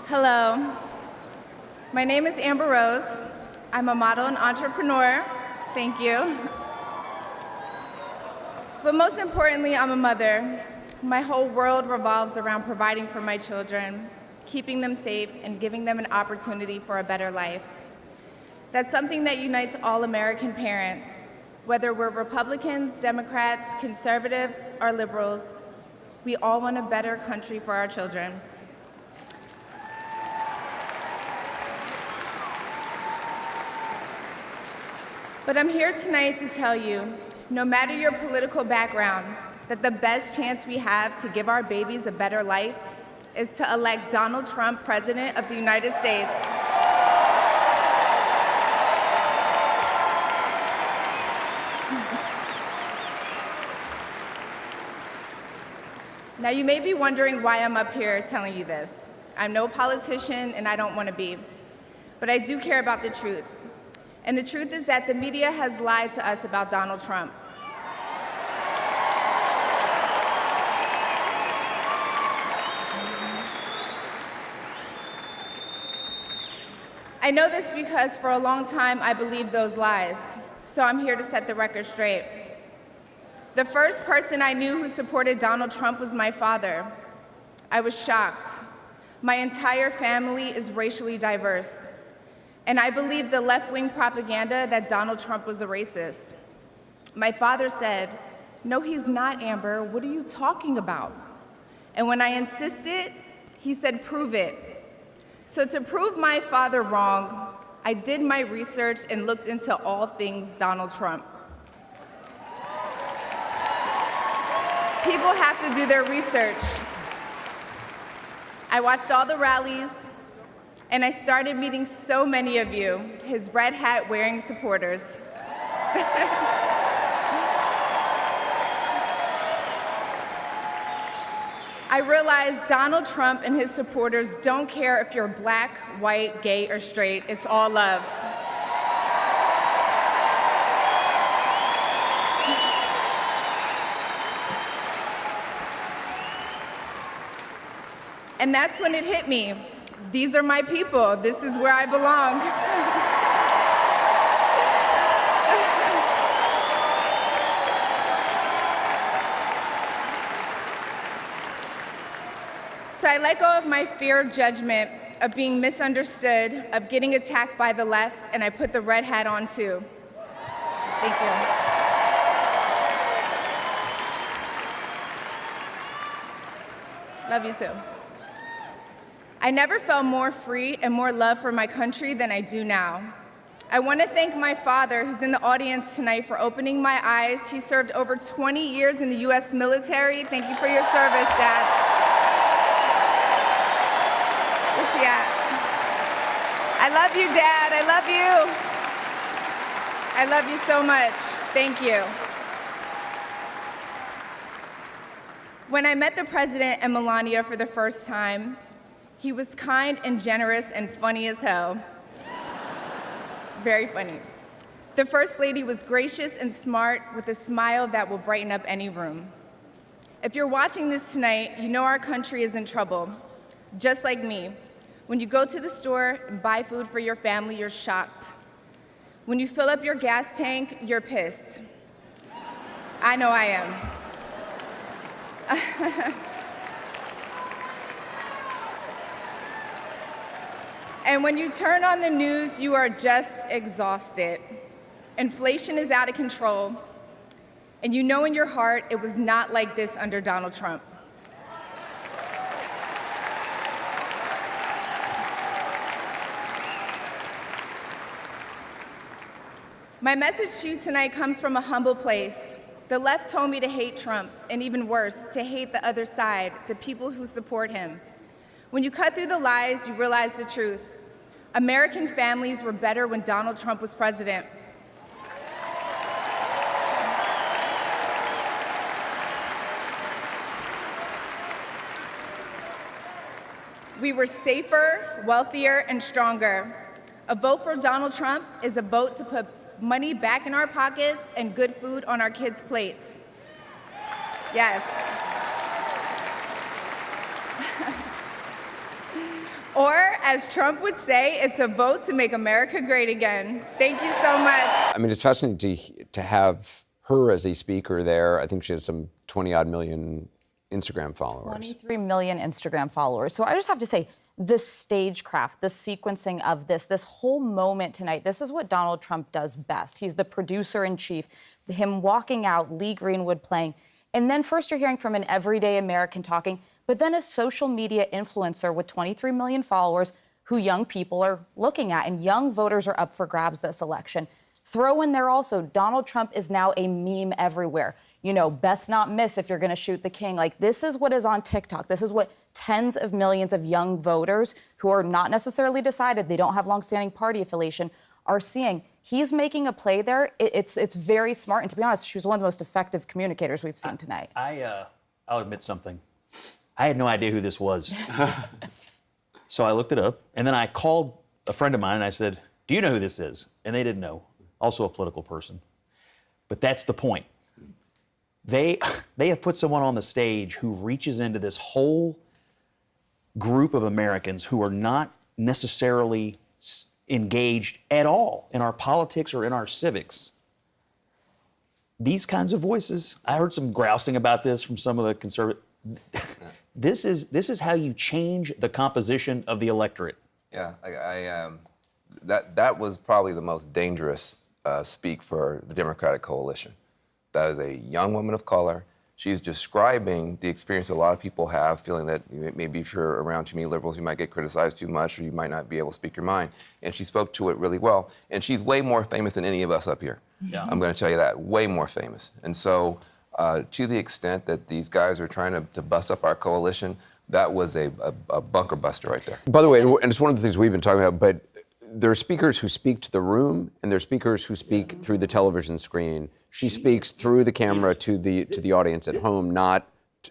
Hello, my name is Amber Rose. I'm a model and entrepreneur. Thank you. But most importantly, I'm a mother. My whole world revolves around providing for my children, keeping them safe, and giving them an opportunity for a better life. That's something that unites all American parents, whether we're Republicans, Democrats, conservatives, or liberals. We all want a better country for our children. But I'm here tonight to tell you, no matter your political background, that the best chance we have to give our babies a better life is to elect Donald Trump President of the United States. Now, you may be wondering why I'm up here telling you this. I'm no politician, and I don't want to be. But I do care about the truth. And the truth is that the media has lied to us about Donald Trump. I know this because for a long time I believed those lies, so I'm here to set the record straight. The first person I knew who supported Donald Trump was my father. I was shocked. My entire family is racially diverse, and I believed the left-wing propaganda that Donald Trump was a racist. My father said, "No, he's not, Amber. What are you talking about?" And when I insisted, he said, "Prove it." So to prove my father wrong, I did my research and looked into all things Donald Trump. People have to do their research. I watched all the rallies, and I started meeting so many of you, his red hat wearing supporters. I realized Donald Trump and his supporters don't care if you're black, white, gay, or straight. It's all love. And that's when it hit me. These are my people. This is where I belong. So I let go of my fear of judgment, of being misunderstood, of getting attacked by the left, and I put the red hat on too. Thank you. Love you too. I never felt more free and more love for my country than I do now. I want to thank my father, who's in the audience tonight, for opening my eyes. He served over 20 years in the US military. Thank you for your service, Dad. Where's he at? I love you, Dad. I love you. I love you so much. Thank you. When I met the president and Melania for the first time, he was kind and generous and funny as hell. Very funny. The First Lady was gracious and smart with a smile that will brighten up any room. If you're watching this tonight, you know our country is in trouble. Just like me. When you go to the store and buy food for your family, you're shocked. When you fill up your gas tank, you're pissed. I know I am. And when you turn on the news, you are just exhausted. Inflation is out of control, and you know in your heart it was not like this under Donald Trump. My message to you tonight comes from a humble place. The left told me to hate Trump, and even worse, to hate the other side, the people who support him. When you cut through the lies, you realize the truth. American families were better when Donald Trump was president. We were safer, wealthier, and stronger. A vote for Donald Trump is a vote to put money back in our pockets and good food on our kids' plates. Yes. Or, as Trump would say, it's a vote to make America great again. Thank you so much. I mean, it's fascinating to have her as a speaker there. I think she has some 20-odd million Instagram followers. 23 million Instagram followers. So I just have to say, the stagecraft, the sequencing of this whole moment tonight, this is what Donald Trump does best. He's the producer-in-chief, him walking out, Lee Greenwood playing, and then first you're hearing from an everyday American talking, but then a social media influencer with 23 million followers who young people are looking at, and young voters are up for grabs this election. Throw in there also, Donald Trump is now a meme everywhere. You know, best not miss if you're going to shoot the king. Like, this is what is on TikTok. This is what tens of millions of young voters who are not necessarily decided, they don't have longstanding party affiliation, are seeing. He's making a play there. It's very smart. And to be honest, she was one of the most effective communicators we've seen tonight. I'll admit something. I had no idea who this was. So I looked it up, and then I called a friend of mine, and I said, do you know who this is? And they didn't know. Also a political person. But that's the point. They have put someone on the stage who reaches into this whole group of Americans who are not necessarily engaged at all in our politics or in our civics. These kinds of voices, I heard some grousing about this from some of the conservative. This is how you change the composition of the electorate. Yeah, that was probably the most dangerous speak for the Democratic coalition. That is a young woman of color. She's describing the experience a lot of people have, feeling that maybe if you're around too many liberals, you might get criticized too much, or you might not be able to speak your mind. And she spoke to it really well. And she's way more famous than any of us up here. Yeah. I'm going to tell you that, way more famous. And so, to the extent that these guys are trying to bust up our coalition, that was a bunker buster right there. By the way, and it's one of the things we've been talking about, but there are speakers who speak to the room, and there are speakers who speak through the television screen. She speaks through the camera to the audience at home, I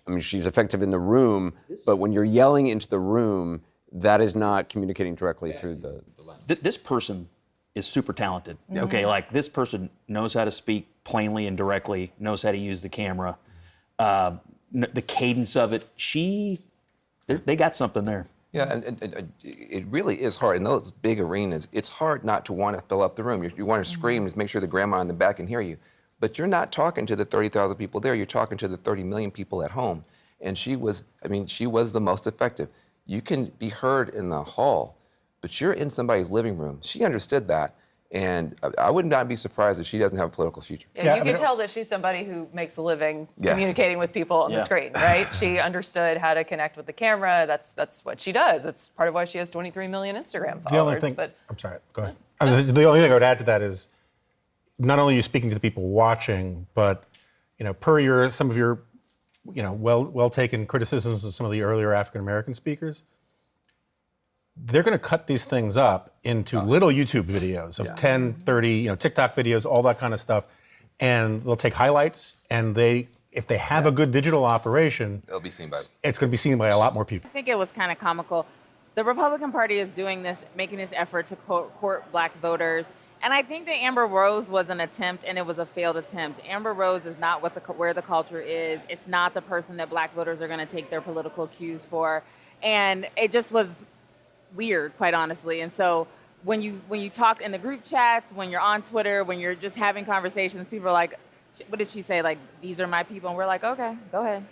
mean, she's effective in the room, but when you're yelling into the room, that is not communicating directly through the lens. This person is super talented. Okay, like, this person knows how to speak plainly and directly, knows how to use the camera, the cadence of it. They got something there. Yeah, and it really is hard. In those big arenas, it's hard not to want to fill up the room. You want to scream and make sure the grandma in the back can hear you. But you're not talking to the 30,000 people there. You're talking to the 30 million people at home. And she was the most effective. You can be heard in the hall, but you're in somebody's living room. She understood that. And I would not be surprised if she doesn't have a political future. Yeah, you can tell that she's somebody who makes a living communicating with people on the screen, right? She understood how to connect with the camera. That's what she does. It's part of why she has 23 million Instagram followers. The only thing, I'm sorry, go ahead. The only thing I would add to that is not only are you speaking to the people watching, but per some of your well taken criticisms of some of the earlier African American speakers, they're going to cut these things up into little YouTube videos of 10, 30, TikTok videos, all that kind of stuff. And they'll take highlights, and if they have a good digital operation, It'll be seen by it's going to be seen by a lot more people. I think it was kind of comical. The Republican Party is doing this, making this effort to court black voters. And I think that Amber Rose was an attempt, and it was a failed attempt. Amber Rose is not where the culture is. It's not the person that black voters are going to take their political cues for. And it just was weird, quite honestly. And so when you talk in the group chats, when you're on Twitter, when you're just having conversations, people are like, what did she say? Like, these are my people. And we're like, okay, go ahead.